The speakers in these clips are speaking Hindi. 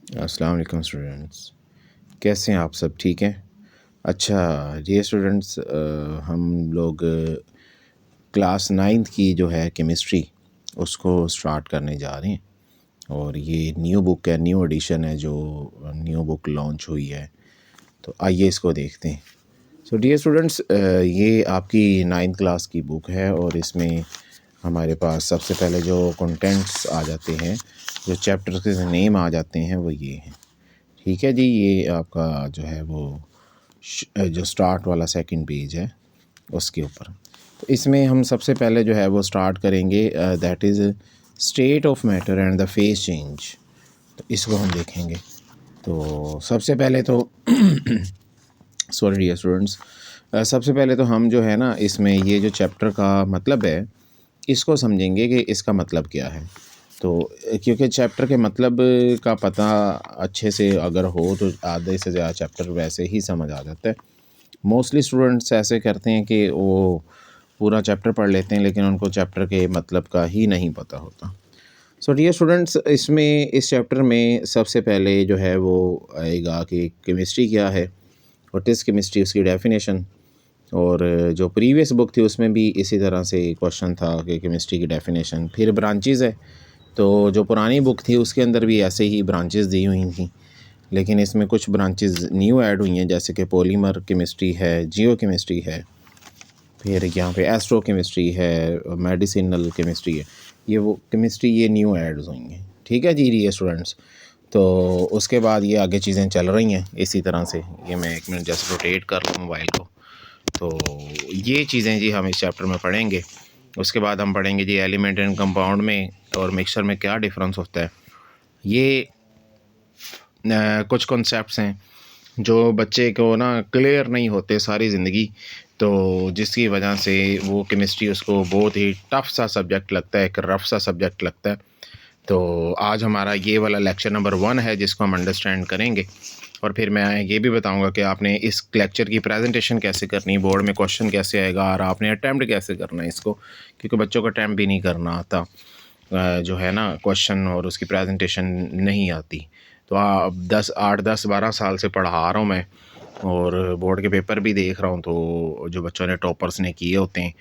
अस्सलाम वालेकुम स्टूडेंट्स। कैसे हैं आप सब? ठीक हैं? अच्छा डियर स्टूडेंट्स, हम लोग क्लास नाइन्थ की जो है केमिस्ट्री उसको स्टार्ट करने जा रहे हैं। और ये न्यू बुक है, न्यू एडिशन है, जो न्यू बुक लॉन्च हुई है। तो आइए इसको देखते हैं। सो डियर स्टूडेंट्स, ये आपकी नाइन्थ क्लास की बुक है और इसमें हमारे पास सबसे पहले जो कंटेंट्स आ जाते हैं, जो चैप्टर्स के नेम आ जाते हैं, वो ये हैं। ठीक है जी, ये आपका जो है वो जो स्टार्ट वाला सेकंड पेज है उसके ऊपर। तो इसमें हम सबसे पहले जो है वो स्टार्ट करेंगे, that is state of matter and the phase change. तो इसको हम देखेंगे। तो सबसे पहले तो सॉरी डियर स्टूडेंट्स, सबसे पहले तो हम जो है ना, इसमें ये जो चैप्टर का मतलब है इसको समझेंगे कि इसका मतलब क्या है। तो क्योंकि चैप्टर के मतलब का पता अच्छे से अगर हो तो आधे से ज़्यादा चैप्टर वैसे ही समझ आ जाता है। मोस्टली स्टूडेंट्स ऐसे करते हैं कि वो पूरा चैप्टर पढ़ लेते हैं लेकिन उनको चैप्टर के मतलब का ही नहीं पता होता। सो डियर स्टूडेंट्स, इसमें इस चैप्टर में सबसे पहले जो है वो आएगा कि केमिस्ट्री क्या है, व्हाट इज़ केमिस्ट्री, उसकी डेफिनेशन। और जो प्रीवियस बुक थी उसमें भी इसी तरह से क्वेश्चन था कि केमिस्ट्री की डेफिनेशन। फिर ब्रांचेज़ है, तो जो पुरानी बुक थी उसके अंदर भी ऐसे ही ब्रांचेज़ दी हुई थी, लेकिन इसमें कुछ ब्रांचेज़ न्यू ऐड हुई हैं, जैसे कि पॉलीमर केमिस्ट्री है, जियो केमिस्ट्री है, फिर यहाँ पे एस्ट्रो केमिस्ट्री है, मेडिसिनल केमिस्ट्री है। ये वो केमिस्ट्री ये न्यू ऐड हुई हैं। ठीक है जी ये स्टूडेंट्स। तो उसके बाद ये आगे चीज़ें चल रही हैं इसी तरह से। ये मैं एक मिनट जस्ट रोटेट कर लूँ मोबाइल को। तो ये चीज़ें जी हम इस चैप्टर में पढ़ेंगे। उसके बाद हम पढ़ेंगे जी एलिमेंट एंड कंपाउंड में और मिक्सचर में क्या डिफरेंस होता है। ये कुछ कॉन्सेप्ट्स हैं जो बच्चे को ना क्लियर नहीं होते सारी ज़िंदगी, तो जिसकी वजह से वो केमिस्ट्री उसको बहुत ही टफ़ सा सब्जेक्ट लगता है, एक रफ़ सा सब्जेक्ट लगता है। तो आज हमारा ये वाला लेक्चर नंबर 1 है जिसको हम अंडरस्टैंड करेंगे। और फिर मैं ये भी बताऊंगा कि आपने इस लेक्चर की प्रेजेंटेशन कैसे करनी है, बोर्ड में क्वेश्चन कैसे आएगा और आपने अटैम्प्ट कैसे करना है इसको, क्योंकि बच्चों को अटैम्प्ट भी नहीं करना आता, जो है ना, क्वेश्चन और उसकी प्रेजेंटेशन नहीं आती। तो आप 8 10 12 साल से पढ़ा रहा हूँ मैं और बोर्ड के पेपर भी देख रहा हूँ। तो जो बच्चों ने टॉपर्स ने किए होते हैं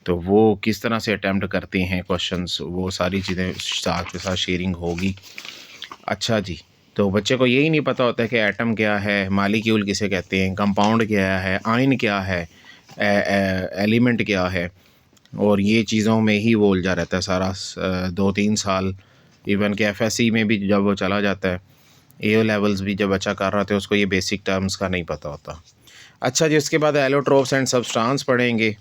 तो वो किस तरह से अटैम्प्ट करते हैं क्वेश्चंस, वो सारी चीज़ें साथ के साथ शेयरिंग होगी। अच्छा जी, तो बच्चे को यही नहीं पता होता है कि एटम क्या है, मालिक्यूल किसे कहते हैं, कंपाउंड क्या है, आयन क्या है, एलिमेंट क्या है। और ये चीज़ों में ही वो उलझा रहता है सारा 2 3 साल। इवन के एफएससी में भी जब वो चला जाता है, एओ लेवल्स भी जब बच्चा कर रहा था उसको ये बेसिक टर्म्स का नहीं पता होता। अच्छा जी, उसके बाद एलोट्रोप्स एंड सब्सटेंस पढ़ेंगे।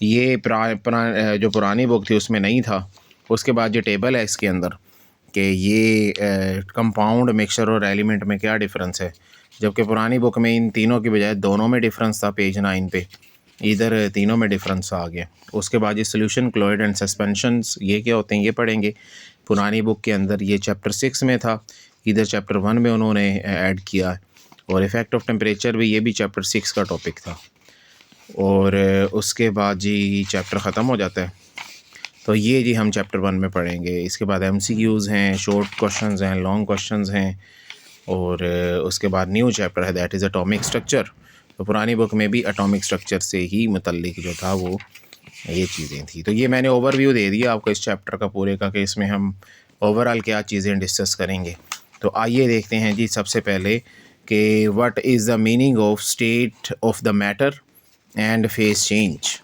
ये जो पुरानी बुक थी उसमें नहीं था। उसके बाद जो टेबल है इसके अंदर कि ये कंपाउंड, मिक्सचर और एलिमेंट में क्या डिफरेंस है, जबकि पुरानी बुक में इन तीनों की बजाय दोनों में डिफरेंस था। पेज 9 पे इधर तीनों में डिफरेंस आ गया। उसके बाद ये सोल्यूशन, क्लोराइड एंड सस्पेंशंस ये क्या होते हैं ये पढ़ेंगे। पुरानी बुक के अंदर ये चैप्टर 6 में था, इधर चैप्टर 1 में उन्होंने ऐड किया। और इफ़ेक्ट ऑफ टेम्परेचर भी, ये भी चैप्टर 6 का टॉपिक था। और उसके बाद जी चैप्टर ख़त्म हो जाता है। तो ये जी हम चैप्टर 1 में पढ़ेंगे। इसके बाद एमसीक्यूज़ हैं, शॉर्ट क्वेश्चंस हैं, लॉन्ग क्वेश्चंस हैं। और उसके बाद न्यू चैप्टर है दैट इज़ एटॉमिक स्ट्रक्चर। तो पुरानी बुक में भी एटॉमिक स्ट्रक्चर से ही मुतल्लिक जो था वो ये चीज़ें थी। तो ये मैंने ओवरव्यू दे दिया आपको इस चैप्टर का पूरे का, कि इसमें हम ओवरऑल क्या चीज़ें डिस्कस करेंगे। तो आइए देखते हैं जी सबसे पहले कि what is the meaning of state of the matter and phase change.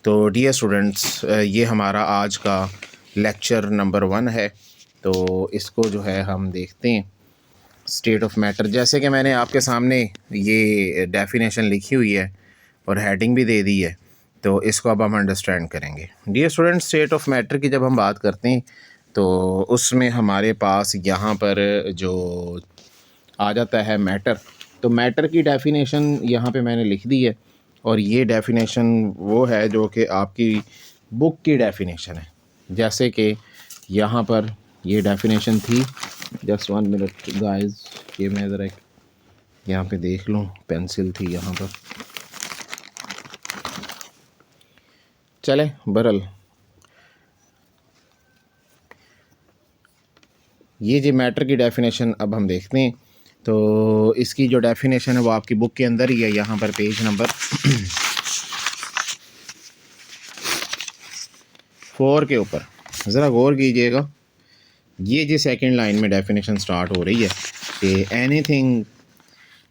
तो डियर स्टूडेंट्स, ये हमारा आज का लेक्चर नंबर 1 है। तो इसको जो है हम देखते हैं। स्टेट ऑफ मैटर, जैसे कि मैंने आपके सामने ये डेफिनेशन लिखी हुई है और हेडिंग भी दे दी है, तो इसको अब हम अंडरस्टैंड करेंगे। Dear students, state of matter की जब हम बात करते हैं तो उसमें हमारे पास यहाँ पर जो आ जाता है मैटर। तो मैटर की डेफिनेशन यहाँ पे मैंने लिख दी है और ये डेफिनेशन वो है जो कि आपकी बुक की डेफिनेशन है। जैसे कि यहाँ पर ये डेफिनेशन थी, जस्ट 1 मिनट गाइस, ये मैं ज़रा यहाँ पे देख लूँ, पेंसिल थी यहाँ पर, चले बरल। ये जी मैटर की डेफिनेशन अब हम देखते हैं। तो इसकी जो डेफिनेशन है वो आपकी बुक के अंदर ही है, यहाँ पर पेज नंबर 4 के ऊपर ज़रा गौर कीजिएगा। ये जी सेकंड लाइन में डेफिनेशन स्टार्ट हो रही है कि anything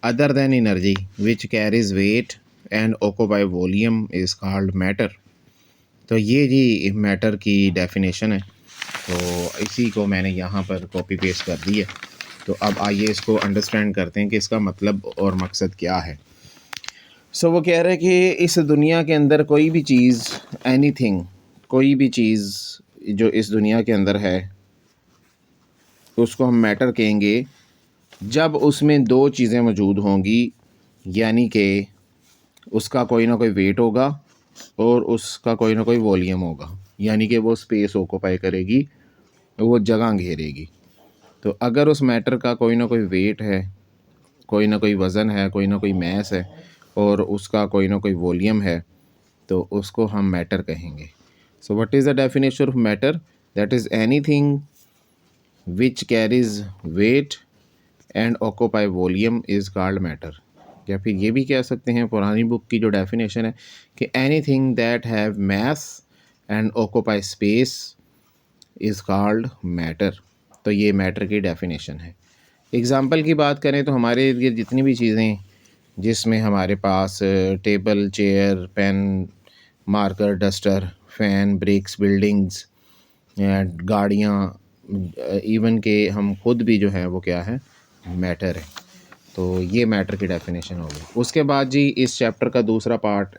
other than energy which carries weight and occupy volume is called matter. तो ये जी मैटर की डेफिनेशन है। तो इसी को मैंने यहाँ पर कॉपी पेस्ट कर दी है। तो अब आइए इसको अंडरस्टैंड करते हैं कि इसका मतलब और मकसद क्या है। सो वो कह रहे हैं कि इस दुनिया के अंदर कोई भी चीज़, एनीथिंग, कोई भी चीज़ जो इस दुनिया के अंदर है उसको हम मैटर कहेंगे जब उसमें दो चीज़ें मौजूद होंगी, यानी कि उसका कोई ना कोई वेट होगा और उसका कोई ना कोई वॉल्यूम होगा, यानी कि वो स्पेस ऑक्यूपाई करेगी, वो जगह घेरेगी। तो अगर उस मैटर का कोई ना कोई वेट है, कोई ना कोई वज़न है, कोई ना कोई मैस है और उसका कोई ना कोई वॉल्यूम है, तो उसको हम मैटर कहेंगे। So what is the definition of matter? That is anything which carries weight and occupy volume is called matter. या फिर ये भी कह सकते हैं, पुरानी बुक की जो डेफिनेशन है कि anything that have mass and occupy space is called matter. तो ये मैटर की डेफिनेशन है। एग्ज़ाम्पल की बात करें तो हमारे इर्द गिर्द जितनी भी चीज़ें जिसमें हमारे पास table, chair, pen, marker, duster, fan, bricks, buildings, गाड़ियाँ, इवन के हम खुद भी जो है वो क्या है, मैटर है। तो ये मैटर की डेफिनेशन होगी। उसके बाद जी इस चैप्टर का दूसरा पार्ट,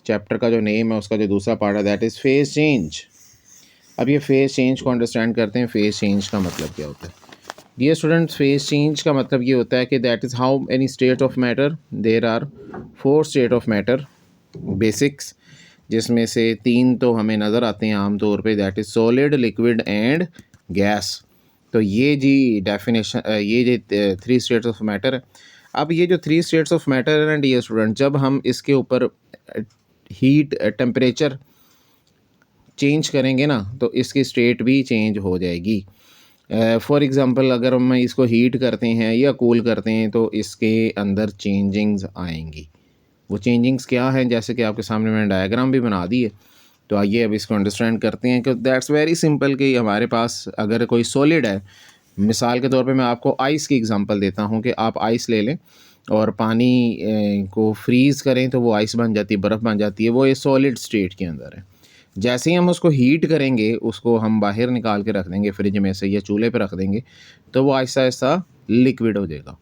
चैप्टर का जो नेम है उसका जो दूसरा पार्ट है दैट इज़ फेज़ चेंज। अब ये फेज़ चेंज को अंडरस्टैंड करते हैं। फेज़ चेंज का मतलब क्या होता है? डियर स्टूडेंट्स, फेज़ चेंज का मतलब ये होता है कि that is how any state of matter, there are 4 state of matter basics, जिसमें से 3 तो हमें नज़र आते हैं आम तौर पे, that is solid, liquid and gas. तो ये जी डेफिनेशन, ये जो 3 स्टेट्स ऑफ मैटर है। अब ये जो 3 स्टेट्स ऑफ मैटर है ना डियर स्टूडेंट, जब हम इसके ऊपर हीट टेम्परेचर चेंज करेंगे ना तो इसकी स्टेट भी चेंज हो जाएगी। फॉर एग्ज़ाम्पल अगर हम इसको हीट करते हैं या कूल करते हैं तो इसके अंदर चेंजिंग्स आएंगी। वो चेंजिंग्स क्या हैं, जैसे कि आपके सामने मैंने डायग्राम भी बना दी है। तो आइए अब इसको अंडरस्टैंड करते हैं कि दैट्स वेरी सिंपल कि हमारे पास अगर कोई सॉलिड है, मिसाल के तौर पे मैं आपको आइस की एग्ज़ाम्पल देता हूँ कि आप आइस ले लें और पानी को फ्रीज़ करें तो वो आइस बन जाती है, बर्फ़ बन जाती है, वो ये सॉलिड स्टेट के अंदर है। जैसे ही हम उसको हीट करेंगे, उसको हम बाहर निकाल के रख देंगे फ्रिज में से या चूल्हे पे रख देंगे, तो वो आहिस्ता आहिस्ता लिक्विड हो जाएगा।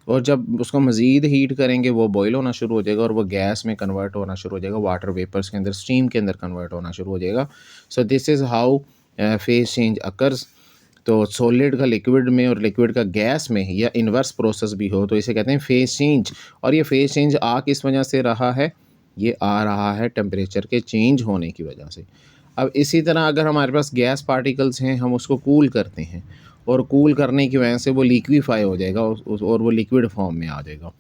और जब उसको मज़ीद हीट करेंगे वो बॉयल होना शुरू हो जाएगा और वो गैस में कन्वर्ट होना शुरू हो जाएगा, वाटर वेपर्स के अंदर, स्टीम के अंदर कन्वर्ट होना शुरू हो जाएगा। So this is how phase change occurs. तो सॉलिड का लिक्विड में और लिक्विड का गैस में या इन्वर्स प्रोसेस भी हो तो इसे कहते हैं फेज़ चेंज। और ये फेज़ चेंज आ किस वजह से रहा है? ये आ रहा है टेम्परेचर के चेंज होने की वजह से। अब इसी तरह अगर हमारे पास गैस पार्टिकल्स हैं, हम उसको कूल करते हैं और कूल करने की वजह से वो लिक्विफाई हो जाएगा और वो लिक्विड फॉर्म में आ जाएगा।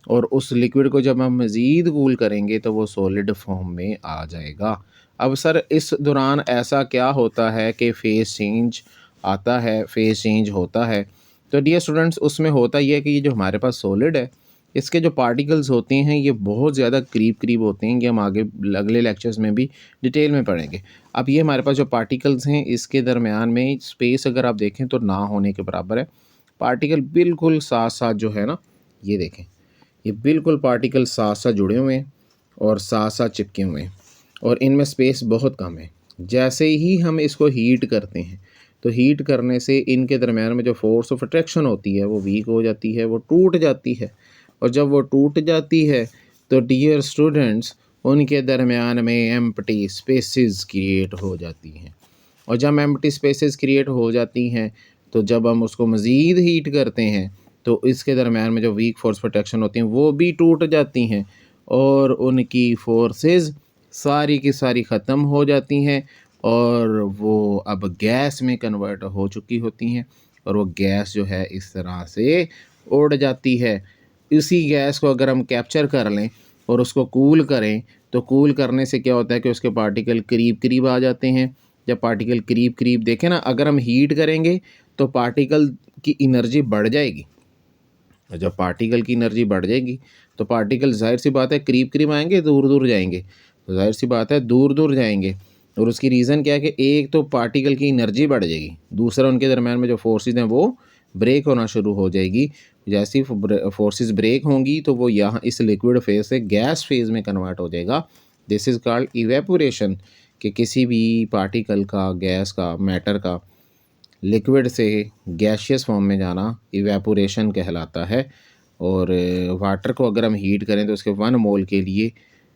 और उस लिक्विड को जब हम मज़ीद कूल करेंगे तो वो सॉलिड फॉर्म में आ जाएगा। अब सर इस दौरान ऐसा क्या होता है कि फेज़ चेंज आता है, फेज़ चेंज होता है? तो डियर स्टूडेंट्स, उसमें होता ये है कि ये जो हमारे पास सॉलिड है, इसके जो पार्टिकल्स होते हैं ये बहुत ज़्यादा करीब होते हैं। ये हम आगे अगले लेक्चर्स में भी डिटेल में पढ़ेंगे। अब ये हमारे पास जो पार्टिकल्स हैं इसके दरमियान में स्पेस अगर आप देखें तो ना होने के बराबर है। पार्टिकल बिल्कुल साथ साथ जो है ना, ये देखें, ये बिल्कुल पार्टिकल साथ साथ जुड़े हुए हैं और साथ साथ चिपके हुए हैं और इनमें स्पेस बहुत कम है। जैसे ही हम इसको हीट करते हैं तो हीट करने से इनके दरमियान में जो फोर्स ऑफ अट्रैक्शन होती है वो वीक हो जाती है, वो टूट जाती है। और जब वो टूट जाती है तो डियर स्टूडेंट्स, उनके दरमियान में एम्प्टी स्पेसेस क्रिएट हो जाती हैं। और जब एम्प्टी स्पेसेस क्रिएट हो जाती हैं तो जब हम उसको मज़ीद हीट करते हैं तो इसके दरमियान में जो वीक फोर्स प्रोटेक्शन होती हैं वो भी टूट जाती हैं और उनकी फोर्सेस सारी की सारी ख़त्म हो जाती हैं और वो अब गैस में कन्वर्ट हो चुकी होती हैं और वो गैस जो है इस तरह से उड़ जाती है। इसी गैस को अगर हम कैप्चर कर लें और उसको कूल करें तो कूल करने से क्या होता है कि उसके पार्टिकल करीब करीब आ जाते हैं। जब पार्टिकल करीब करीब देखें ना, अगर हम हीट करेंगे तो पार्टिकल की एनर्जी बढ़ जाएगी। जब पार्टिकल की एनर्जी बढ़ जाएगी तो पार्टिकल ज़ाहिर सी बात है करीब करीब आएंगे, दूर दूर जाएंगे, तो ज़ाहिर सी बात है दूर दूर जाएंगे। और उसकी रीज़न क्या है कि एक तो पार्टिकल की एनर्जी बढ़ जाएगी, दूसरा उनके दरम्यान में जो फोर्सेस हैं वो ब्रेक होना शुरू हो जाएगी। जैसी फोर्सेस ब्रेक होंगी तो वो यहाँ इस लिक्विड फेज से गैस फेज में कन्वर्ट हो जाएगा। दिस इज़ कॉल्ड इवेपोरेशन, कि किसी भी पार्टिकल का, गैस का, मैटर का लिक्विड से गैशियस फॉर्म में जाना इवेपोरेशन कहलाता है। और वाटर को अगर हम हीट करें तो उसके 1 मोल के लिए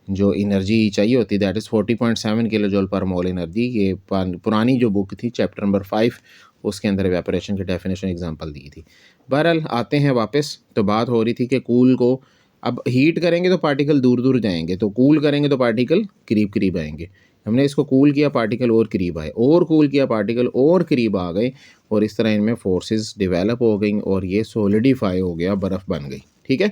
जो एनर्जी चाहिए होती है दैट इज़ 40.7 किलो जूल पर मोल एनर्जी। ये पुरानी जो बुक थी चैप्टर नंबर 5 उसके अंदर इवेपोरेशन की डेफिनेशन एग्जांपल दी थी। बहरहाल आते हैं वापस, तो बात हो रही थी कि कूल को अब हीट करेंगे तो पार्टिकल दूर दूर जाएंगे, तो कूल करेंगे तो पार्टिकल करीब करीब आएंगे। हमने इसको कूल किया, पार्टिकल और करीब आए, और कूल किया, पार्टिकल और करीब आ गए, और इस तरह इनमें फोर्सेस डेवलप हो गई और ये सॉलिडिफाई हो गया, बर्फ़ बन गई। ठीक है।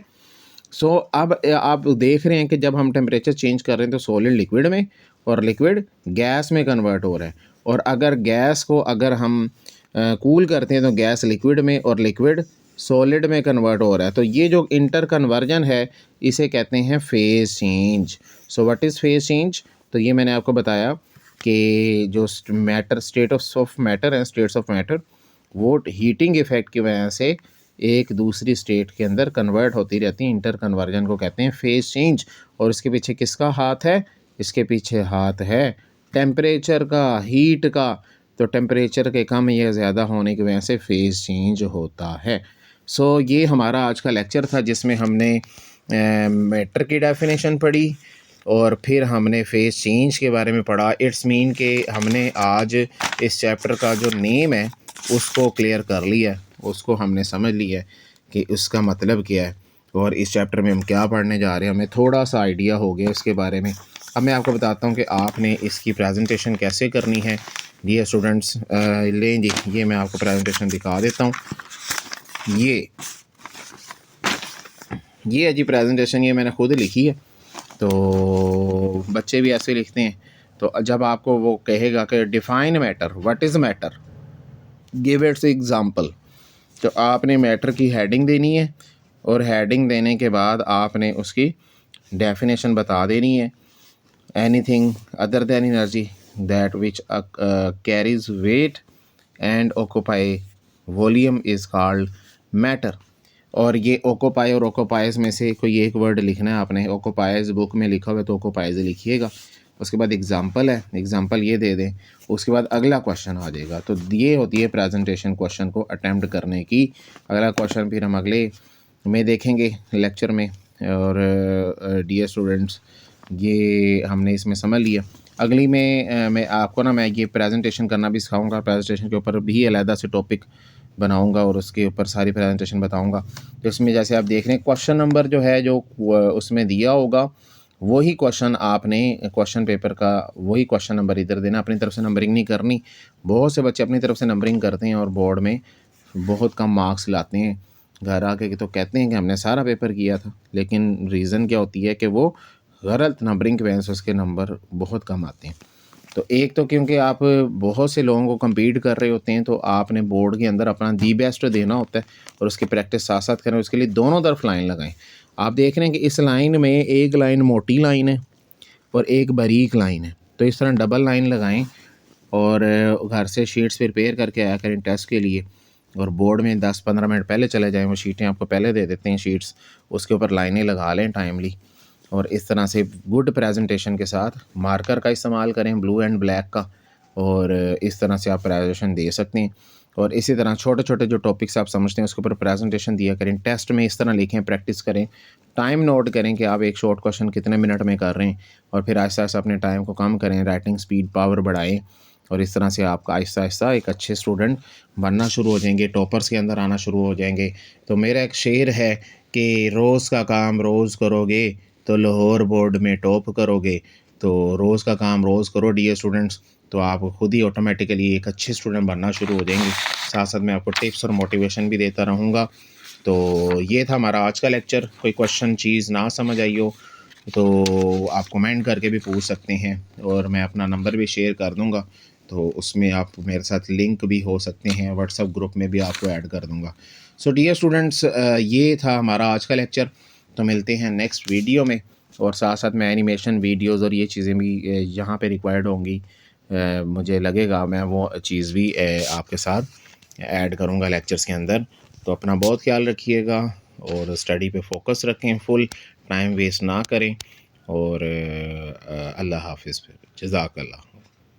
सो अब आप देख रहे हैं कि जब हम टेम्परेचर चेंज कर रहे हैं तो सॉलिड लिक्विड में और लिक्विड गैस में कन्वर्ट हो रहा है। और अगर गैस को अगर हम कूल करते हैं तो गैस लिक्विड में और लिक्विड सॉलिड में कन्वर्ट हो रहा है। तो ये जो इंटर कन्वर्जन है इसे कहते हैं phase change. So what is phase change? तो ये मैंने आपको बताया कि जो मैटर, स्टेट ऑफ मैटर है, स्टेट्स ऑफ मैटर वो हीटिंग इफेक्ट की वजह से एक दूसरी स्टेट के अंदर कन्वर्ट होती रहती हैं। इंटर कन्वर्जन को कहते हैं फेज़ चेंज। और इसके पीछे किसका हाथ है? इसके पीछे हाथ है टेम्परेचर का, हीट का। तो टेम्परेचर के कम या ज़्यादा होने की वजह से फेज़ चेंज होता है। सो ये हमारा आज का लेक्चर था जिसमें हमने मैटर की डेफिनेशन पढ़ी और फिर हमने फेज़ चेंज के बारे में पढ़ा। इट्स मीन के हमने आज इस चैप्टर का जो नेम है उसको क्लियर कर लिया, उसको हमने समझ लिया कि उसका मतलब क्या है और इस चैप्टर में हम क्या पढ़ने जा रहे हैं, हमें थोड़ा सा आइडिया हो गया इसके बारे में। अब मैं आपको बताता हूँ कि आपने इसकी प्रेजेंटेशन कैसे करनी है। डियर स्टूडेंट्स, लें जी, ये मैं आपको प्रेजेंटेशन दिखा देता हूँ। ये है जी प्रेजेंटेशन, ये मैंने खुद लिखी है। तो बच्चे भी ऐसे लिखते हैं। तो जब आपको वो कहेगा कि define matter, what is matter, give its example, तो आपने मैटर की हेडिंग देनी है और हेडिंग देने के बाद आपने उसकी डेफिनेशन बता देनी है। Anything other than energy that which carries weight and occupy volume is called matter. और ये ऑक्यूपाई और ऑक्यूपाइज में से कोई एक वर्ड लिखना है आपने। ऑक्यूपाइज बुक में लिखा हुआ है तो ऑक्यूपाइज लिखिएगा। उसके बाद एग्जांपल है, एग्जांपल ये दे दें, उसके बाद अगला क्वेश्चन आ जाएगा। तो ये होती है प्रेजेंटेशन क्वेश्चन को अटैम्प्ट करने की। अगला क्वेश्चन फिर हम अगले में देखेंगे लेक्चर में। और डियर स्टूडेंट्स, ये हमने इसमें समझ लिया। अगली में मैं आपको मैं ये प्रेजेंटेशन करना भी सिखाऊंगा। प्रेजेंटेशन के ऊपर भी अलग से टॉपिक बनाऊंगा और उसके ऊपर सारी प्रेजेंटेशन बताऊंगा। तो इसमें जैसे आप देख रहे हैं क्वेश्चन नंबर जो है जो उसमें दिया होगा वही क्वेश्चन आपने क्वेश्चन पेपर का वही क्वेश्चन नंबर इधर देना, अपनी तरफ से नंबरिंग नहीं करनी। बहुत से बच्चे अपनी तरफ से नंबरिंग करते हैं और बोर्ड में बहुत कम मार्क्स लाते हैं। घर आके तो कहते हैं कि हमने सारा पेपर किया था, लेकिन रीज़न क्या होती है कि वो गलत नंबरिंग की वजह से उसके नंबर बहुत कम आते हैं। तो एक तो क्योंकि आप बहुत से लोगों को कम्पीट कर रहे होते हैं तो आपने बोर्ड के अंदर अपना दी बेस्ट देना होता है और उसकी प्रैक्टिस साथ साथ करें। उसके लिए दोनों तरफ लाइन लगाएं। आप देख रहे हैं कि इस लाइन में एक लाइन मोटी लाइन है और एक बारीक लाइन है, तो इस तरह डबल लाइन लगाएं और घर से शीट्स प्रिपेयर करके आया करें टेस्ट के लिए। और बोर्ड में 10-15 मिनट पहले चले जाएं, वो शीटें आपको पहले दे देते हैं शीट्स, उसके ऊपर लाइनें लगा लें टाइमली। और इस तरह से गुड प्रेजेंटेशन के साथ मार्कर का इस्तेमाल करें, ब्लू एंड ब्लैक का, और इस तरह से आप प्रेजेंटेशन दे सकते हैं। और इसी तरह छोटे छोटे जो टॉपिक्स आप समझते हैं उसके ऊपर प्रेजेंटेशन दिया करें। टेस्ट में इस तरह लिखें, प्रैक्टिस करें, टाइम नोट करें कि आप एक शॉर्ट क्वेश्चन कितने मिनट में कर रहे हैं, और फिर आहिस्ता आहिस्ता अपने टाइम को कम करें, राइटिंग स्पीड पावर बढ़ाएं। और इस तरह से आप आहिस्ता आहिस्ता एक अच्छे स्टूडेंट बनना शुरू हो जाएंगे, टॉपर्स के अंदर आना शुरू हो जाएंगे। तो मेरा एक शेर है कि रोज़ का काम रोज़ करोगे तो लाहौर बोर्ड में टॉप करोगे। तो रोज़ का काम रोज़ करो डियर स्टूडेंट्स, तो आप खुद ही ऑटोमेटिकली एक अच्छे स्टूडेंट बनना शुरू हो जाएंगे। साथ साथ मैं आपको टिप्स और मोटिवेशन भी देता रहूँगा। तो ये था हमारा आज का लेक्चर। कोई क्वेश्चन चीज़ ना समझ आई हो तो आप कमेंट करके भी पूछ सकते हैं और मैं अपना नंबर भी शेयर कर दूँगा तो उसमें आप मेरे साथ लिंक भी हो सकते हैं, व्हाट्सएप ग्रुप में भी आपको ऐड कर दूँगा। सो डियर स्टूडेंट्स, ये था हमारा आज का लेक्चर। तो मिलते हैं नेक्स्ट वीडियो में, और साथ साथ मैं एनिमेशन वीडियोज़ और ये चीज़ें भी यहाँ पे रिक्वायर्ड होंगी, मुझे लगेगा मैं वो चीज़ भी आपके साथ ऐड करूँगा लेक्चर्स के अंदर। तो अपना बहुत ख्याल रखिएगा और स्टडी पे फोकस रखें, फुल टाइम वेस्ट ना करें, और अल्लाह हाफ़िज़, जज़ाकल्लाह।